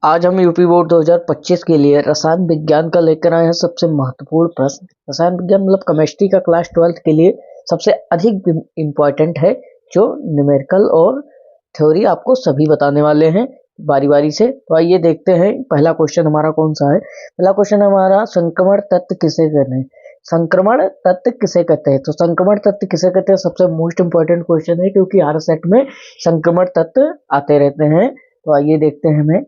आज हम UP board 2025 के लिए रसायन विज्ञान का लेकर आए हैं सबसे महत्वपूर्ण प्रश्न। रसायन विज्ञान मतलब केमिस्ट्री का क्लास 12 के लिए सबसे अधिक इम्पोर्टेंट है, जो न्यूमेरिकल और थ्योरी आपको सभी बताने वाले हैं बारी बारी से। तो आइए देखते हैं पहला क्वेश्चन हमारा कौन सा है। पहला क्वेश्चन हमारा संक्रमण तत्व किसे कहते हैं। संक्रमण तत्व किसे कहते हैं? तो संक्रमण तत्व किसे कहते हैं सबसे मोस्ट इंपॉर्टेंट क्वेश्चन है, क्योंकि हर सेट में संक्रमण तत्व आते रहते हैं। तो आइए देखते हैं। हमें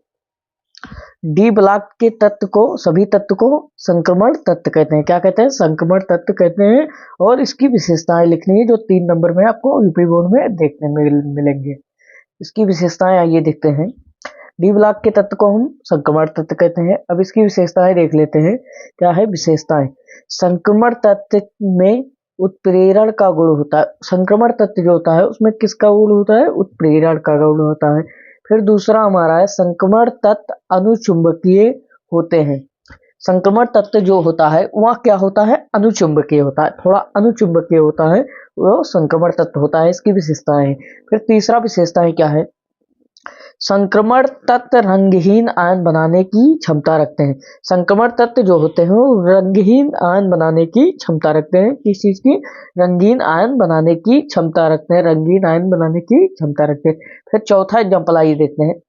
डी ब्लॉक के तत्व को, सभी तत्व को संक्रमण तत्व कहते हैं। क्या कहते हैं? संक्रमण तत्व कहते हैं। और इसकी विशेषताएं लिखनी है, जो 3 नंबर में आपको यूपी बोर्ड में देखने मिलेंगे। इसकी विशेषताएं आइए देखते हैं। डी ब्लॉक के तत्व को हम संक्रमण तत्व कहते हैं। अब इसकी विशेषताएं देख लेते हैं। क्या है विशेषताएं? संक्रमण तत्व में उत्प्रेरण का गुण होता है। संक्रमण तत्व जो होता है उसमें किसका गुण होता है? उत्प्रेरण का गुण होता है। फिर दूसरा हमारा है संक्रमण तत्व अनुचुंबकीय होते हैं। संक्रमण तत्व जो होता है वह क्या होता है? अनुचुंबकीय होता है, थोड़ा अनुचुंबकीय होता है, वो संक्रमण तत्व होता है। इसकी विशेषताएं हैं। फिर तीसरा विशेषताएं क्या है? संक्रमण तत्व रंगहीन आयन बनाने की क्षमता रखते हैं। संक्रमण तत्व जो होते हैं वो रंगहीन आयन बनाने की क्षमता रखते हैं। किस चीज की? रंगीन आयन बनाने की क्षमता रखते हैं। रंगीन आयन बनाने की क्षमता रखते हैं। फिर चौथा एग्जाम्पल आइए देखते हैं।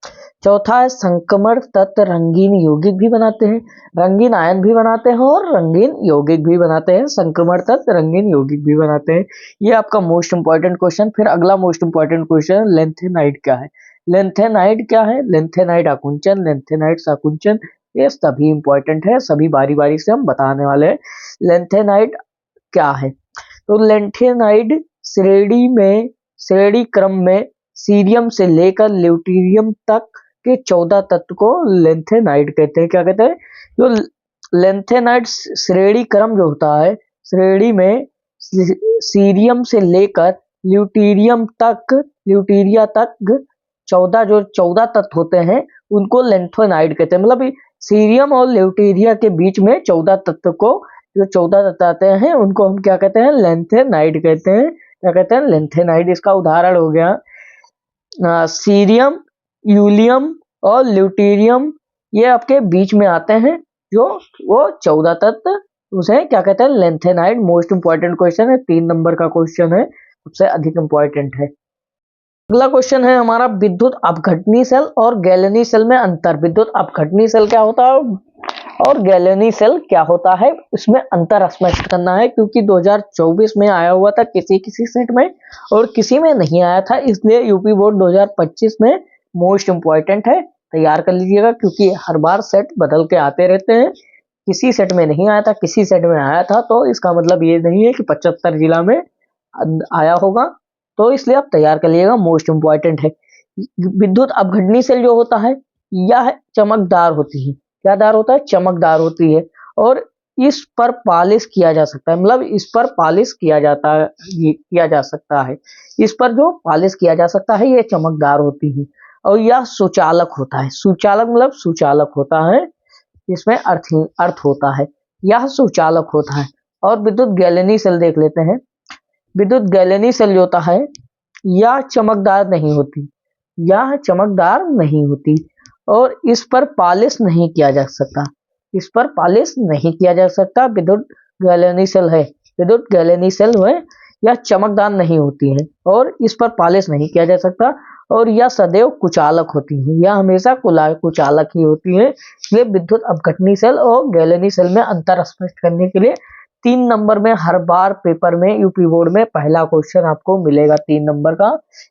चौथा है संक्रमण तत्व रंगीन यौगिक भी बनाते हैं। रंगीन आयन भी बनाते हैं और रंगीन यौगिक भी बनाते हैं। संक्रमण तत्व रंगीन यौगिक भी बनाते हैं। ये आपका मोस्ट इंपॉर्टेंट क्वेश्चन। फिर अगला मोस्ट इंपॉर्टेंट क्वेश्चन लेंथेनाइड क्या है। लेंथेनाइड क्या है? लेंथेनाइड आकुंचन, लेंथेनाइड शाकुंचन, ये सभी इंपॉर्टेंट है। सभी बारी बारी से हम बताने वाले हैं। लेंथेनाइड क्या है? तो लेंथेनाइड श्रेणी क्रम में सीरियम से लेकर ल्यूटीरियम तक के 14 तत्व को लेंथेनाइड कहते हैं। क्या कहते हैं? जो लेंथेनाइड श्रेणी क्रम जो होता है, श्रेणी में सीरियम से लेकर ल्यूटीरिया तक 14 तत्व होते हैं, उनको लेंथेनाइड कहते हैं। मतलब सीरियम और ल्यूटीरिया के बीच में 14 तत्व को, जो 14 तत्व आते हैं उनको हम क्या कहते हैं? लेंथेनाइड कहते हैं। क्या कहते हैं? लेंथेनाइड। इसका उदाहरण हो गया सीरियम, यूलियम और ल्यूटीरियम, ये आपके बीच में आते हैं, जो वो 14 तत्व, उसे क्या कहते हैं? लेंथेनाइड। मोस्ट इंपॉर्टेंट क्वेश्चन है, 3 नंबर का क्वेश्चन है, सबसे अधिक इंपॉर्टेंट है। अगला क्वेश्चन है हमारा विद्युत अपघटनी सेल और गैलेनी सेल में अंतर। विद्युत अपघटनी सेल क्या होता है और गैलेनी सेल क्या होता है, इसमें अंतर स्पष्ट करना है, क्योंकि 2024 में आया हुआ था किसी सेट में और किसी में नहीं आया था, इसलिए यूपी बोर्ड 2025 में मोस्ट इंपॉर्टेंट है। तैयार कर लीजिएगा, क्योंकि हर बार सेट बदल के आते रहते हैं। किसी सेट में नहीं आया था, किसी सेट में आया था, तो इसका मतलब ये नहीं है कि 75 जिला में आया होगा। तो इसलिए आप तैयार कर लीजिएगा, मोस्ट इंपॉर्टेंट है। विद्युत अपघटनी सेल जो होता है यह चमकदार होती है। क्या दार होता है? चमकदार होती है। और इस पर पॉलिश किया जा सकता है, मतलब इस पर पॉलिश किया जाता है, किया जा सकता है। इस पर जो पॉलिश किया जा सकता है ये चमकदार होती है। और यह सुचालक होता है। सुचालक मतलब सुचालक होता है, इसमें अर्थ होता है, यह सुचालक होता है। और विद्युत गैलेनी सेल देख लेते हैं। विद्युत गैलेनी सेल जो होता है यह चमकदार नहीं होती, यह चमकदार नहीं होती और इस पर पॉलिश नहीं किया जा सकता, इस पर पॉलिश नहीं किया जा सकता। विद्युत गैलेनी सेल है, विद्युत गैलेनी सेल है, यह चमकदार नहीं होती है और इस पर पॉलिश नहीं किया जा सकता और यह सदैव कुचालक होती है, यह हमेशा कुचालक ही होती है। इसलिए विद्युत अपघटनी सेल और गैलेनी सेल में अंतर स्पष्ट करने के लिए 3 नंबर में हर बार पेपर में यूपी बोर्ड में पहला क्वेश्चन आपको मिलेगा 3 नंबर का,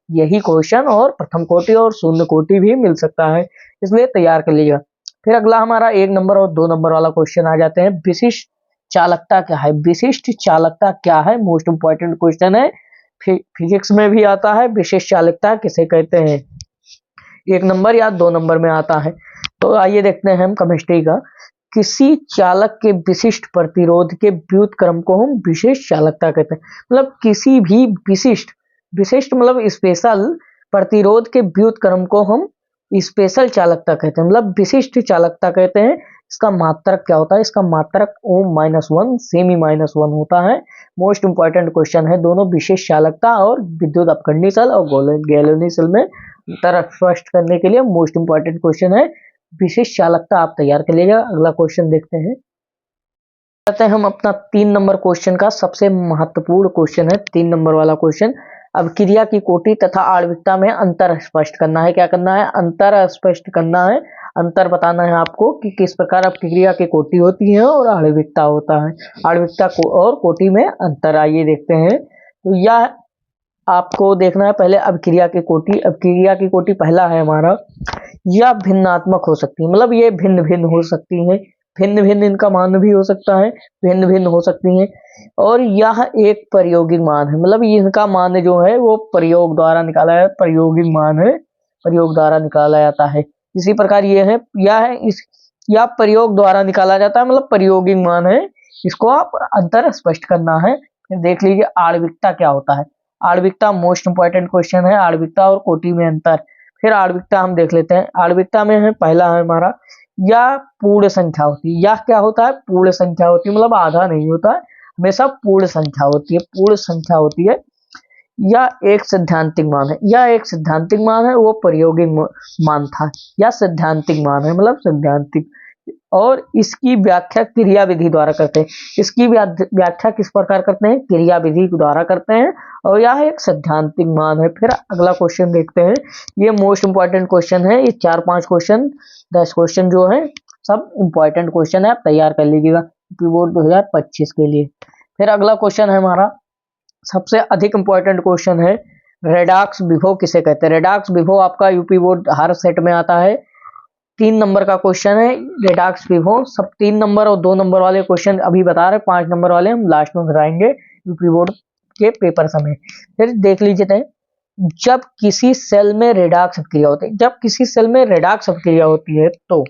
यही क्वेश्चन, और प्रथम कोटि और शून्य कोटि भी मिल सकता है, इसलिए तैयार कर लीजिएगा। फिर अगला हमारा 1 नंबर और 2 नंबर वाला क्वेश्चन आ जाते हैं। विशिष्ट चालकता क्या है? विशिष्ट चालकता क्या है? मोस्ट इंपॉर्टेंट क्वेश्चन है, फिजिक्स में भी आता है। विशिष्ट चालकता किसे कहते हैं? 1 नंबर या 2 नंबर में आता है। तो आइए देखते हैं हम केमिस्ट्री का। किसी चालक के विशिष्ट प्रतिरोध के व्युत्क्रम को हम विशिष्ट चालकता कहते हैं। मतलब किसी भी विशिष्ट मतलब स्पेशल प्रतिरोध के व्युत्क्रम को हम स्पेशल चालकता कहते हैं, मतलब विशिष्ट चालकता कहते हैं। इसका मात्रक क्या होता है? इसका मात्रक O-1 सेमी -1 होता है। मोस्ट इंपॉर्टेंट क्वेश्चन है। दोनों विशेष चालकता और विद्युत अपकरणीय सेल और गैलोनी सेल में अंतर स्पष्ट करने के लिए मोस्ट इंपॉर्टेंट क्वेश्चन है। विशेष चालकता आप तैयार कर लीजिएगा। अगला क्वेश्चन देखते हैं। कहते हैं हम अपना 3 नंबर क्वेश्चन का सबसे महत्वपूर्ण क्वेश्चन है 3 नंबर वाला क्वेश्चन। अभिक्रिया की कोटि तथा आणविकता में अंतर स्पष्ट करना है। क्या करना है? अंतर स्पष्ट करना है। अंतर बताना है आपको कि किस प्रकार अभिक्रिया की कोटि होती है और आणविकता होता है। आणविकता को और कोटि में अंतर आइए देखते हैं। तो यह आपको देखना है पहले अभिक्रिया की कोटि। अभिक्रिया की कोटि पहला है हमारा, यह भिन्नात्मक हो सकती है, मतलब ये भिन्न भिन्न हो सकती है। भिन्न भिन्न इनका मान भी हो सकता है, भिन्न भिन्न हो सकती हैं। और यह एक प्रायोगिक मान है, मतलब इनका मान जो है वो प्रयोग द्वारा निकाला है, प्रायोगिक मान है, प्रयोग द्वारा निकाला जाता है। इसी प्रकार ये है, या प्रयोग द्वारा निकाला जाता है, मतलब प्रायोगिक मान है। इसको आप अंतर स्पष्ट करना है। फिर देख लीजिए आणविकता क्या होता है। आणविकता मोस्ट इंपॉर्टेंट क्वेश्चन है। आणविकता और कोटि में अंतर। फिर आणविकता हम देख लेते हैं। आणविकता में है पहला है हमारा, या पूर्ण संख्या होती है। या क्या होता है? पूर्ण संख्या होती है, मतलब आधा नहीं होता है, हमेशा पूर्ण संख्या होती है, पूर्ण संख्या होती है। या एक सैद्धांतिक मान है। या एक सैद्धांतिक मान है, वो प्रायोगिक मान था। या सैद्धांतिक मान है, मतलब सैद्धांतिक। और इसकी व्याख्या क्रिया विधि द्वारा करते हैं। इसकी व्याख्या किस प्रकार करते हैं? क्रिया विधि द्वारा करते हैं। और यह एक सैद्धांतिक मान है। फिर अगला क्वेश्चन देखते हैं। ये मोस्ट इंपॉर्टेंट क्वेश्चन है। ये 4-5 क्वेश्चन 10 क्वेश्चन जो है सब इंपॉर्टेंट क्वेश्चन है, आप तैयार कर लीजिएगा यूपी बोर्ड 2025 के लिए। फिर अगला क्वेश्चन है हमारा, सबसे अधिक इंपॉर्टेंट क्वेश्चन है, रेडॉक्स विभव किसे कहते हैं? रेडॉक्स विभव आपका यूपी बोर्ड हर सेट में आता है। 3 नंबर का क्वेश्चन है रेडॉक्स विभव। सब 3 नंबर और 2 नंबर वाले क्वेश्चन अभी बता रहे, 5 नंबर वाले हम लास्ट में बताएंगे यूपी बोर्ड के पेपर समय। फिर देख लीजिए, जब किसी सेल में रेडॉक्स अभिक्रिया होती है, जब किसी सेल में रेडॉक्स अभिक्रिया होती है तो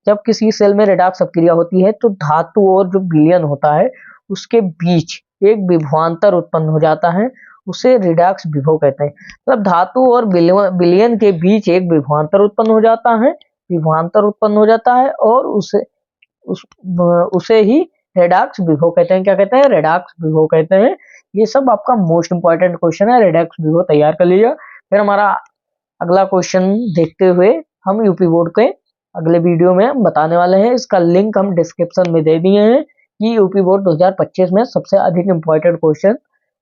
जब किसी सेल में रेडॉक्स अभिक्रिया होती है तो धातु और जो विलयन होता है उसके बीच एक विभवांतर उत्पन्न हो जाता है, उसे रेडॉक्स विभव कहते हैं। मतलब धातु और विलयन के बीच एक विभवांतर उत्पन्न हो जाता है, विभवांतर उत्पन्न हो जाता है और उसे ही रेडॉक्स विभव कहते हैं। क्या कहते हैं? रेडॉक्स विभव कहते हैं। ये सब आपका मोस्ट इंपॉर्टेंट क्वेश्चन है, रेडॉक्स विभव तैयार कर लीजिए। फिर हमारा अगला क्वेश्चन देखते हुए हम यूपी बोर्ड के अगले वीडियो में बताने वाले हैं। इसका लिंक हम डिस्क्रिप्शन में दे दिए हैं कि यूपी बोर्ड 2025 में सबसे अधिक इंपॉर्टेंट क्वेश्चन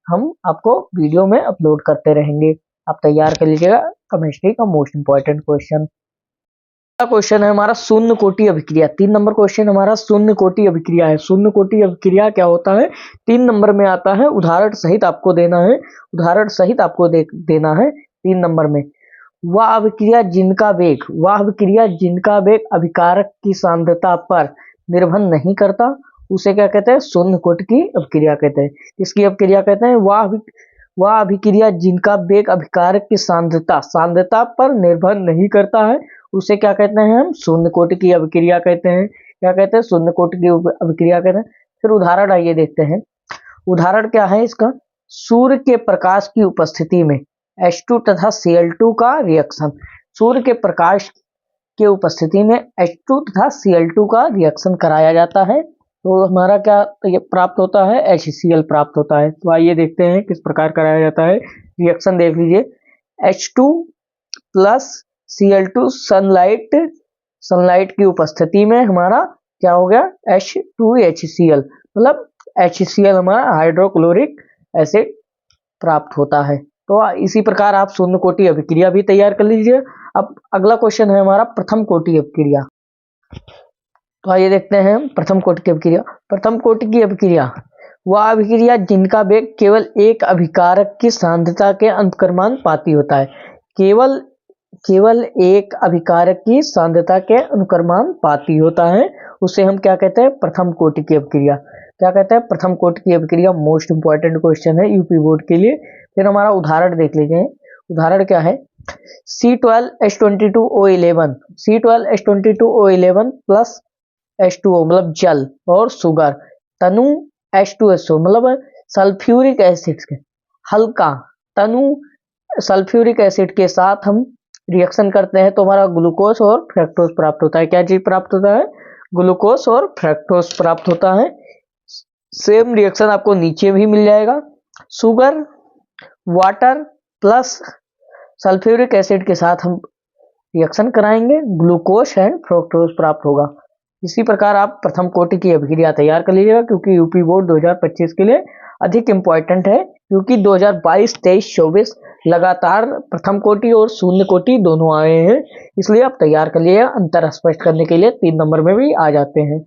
हम आपको वीडियो में अपलोड करते रहेंगे। आप तैयार कर लीजिएगा केमिस्ट्री का मोस्ट इंपॉर्टेंट क्वेश्चन। क्वेश्चन है हमारा शून्य कोटि अभिक्रिया। 3 नंबर क्वेश्चन हमारा शून्य कोटि अभिक्रिया है। शून्य कोटि अभिक्रिया क्या होता है? 3 नंबर में आता है, उदाहरण सहित आपको देना है, उदाहरण सहित आपको देना है 3 नंबर में। वह अभिक्रिया जिनका वेग अभिकारक की सांद्रता पर निर्भर नहीं करता, उसे क्या कहते हैं? शून्य कोटि की अभिक्रिया कहते हैं। इसकी अभिक्रिया कहते हैं वह अभिक्रिया जिनका वेग अभिकारक की सांद्रता पर निर्भर नहीं करता है, उसे क्या कहते हैं? हम शून्य कोटि की अभिक्रिया कहते हैं। क्या कहते हैं? शून्य कोटि की अभिक्रिया कहते हैं। फिर उदाहरण आइए देखते हैं। उदाहरण क्या है इसका? सूर्य के प्रकाश की उपस्थिति में H2 तथा Cl2 का रिएक्शन। सूर्य के प्रकाश के उपस्थिति में H2 तथा Cl2 का रिएक्शन कराया जाता है, तो हमारा क्या प्राप्त होता है? HCl प्राप्त होता है। तो आइए देखते हैं किस प्रकार कराया जाता है रिएक्शन। देख लीजिए, H2 प्लस Cl2 सनलाइट की उपस्थिति में हमारा क्या हो गया? H2HCl, मतलब HCl हमारा हाइड्रोक्लोरिक एसिड प्राप्त होता है। तो इसी प्रकार आप शून्य कोटि अभिक्रिया भी तैयार कर लीजिए। अब अगला क्वेश्चन है हमारा प्रथम कोटि अभिक्रिया। तो आइए देखते हैं प्रथम कोटि की अभिक्रिया। प्रथम कोटि की अभिक्रिया वह अभिक्रिया जिनका वेग केवल एक अभिकारक की सांद्रता के अनुक्रमानुपाती होता है। केवल एक अभिकारक की सांद्रता के अनुक्रमानुपाती होता है, उसे हम क्या कहते हैं? प्रथम कोटि की अभिक्रिया। क्या कहते हैं? प्रथम कोटि की अभिक्रिया। मोस्ट इंपॉर्टेंट क्वेश्चन है यूपी बोर्ड के लिए। फिर हमारा उदाहरण देख लीजिए। उदाहरण क्या है? C12H22O11 C12H22O11 प्लस H2O मतलब जल और शुगर, तनु H2SO मतलब सल्फ्यूरिक एसिड के हल्का तनु सल्फ्यूरिक एसिड के साथ हम रिएक्शन करते हैं तो हमारा ग्लूकोज और फ्रक्टोज प्राप्त होता है। क्या चीज प्राप्त होता है? ग्लूकोज और फ्रक्टोज प्राप्त होता है। सेम रिएक्शन आपको नीचे भी मिल जाएगा। Sugar, water plus sulphuric acid के साथ हम रिएक्शन कराएंगे, ग्लूकोज एंड फ्रक्टोज प्राप्त होगा। इसी प्रकार आप प्रथम कोटि की अभिक्रिया तैयार कर लीजिएगा, क्योंकि यूपी बोर्ड 2025 के लिए अधिक इंपॉर्टेंट है, क्योंकि 2022, 23, 24 लगातार प्रथम कोटि और शून्य कोटि दोनों आए हैं, इसलिए आप तैयार कर लिए। अंतर स्पष्ट करने के लिए 3 नंबर में भी आ जाते हैं।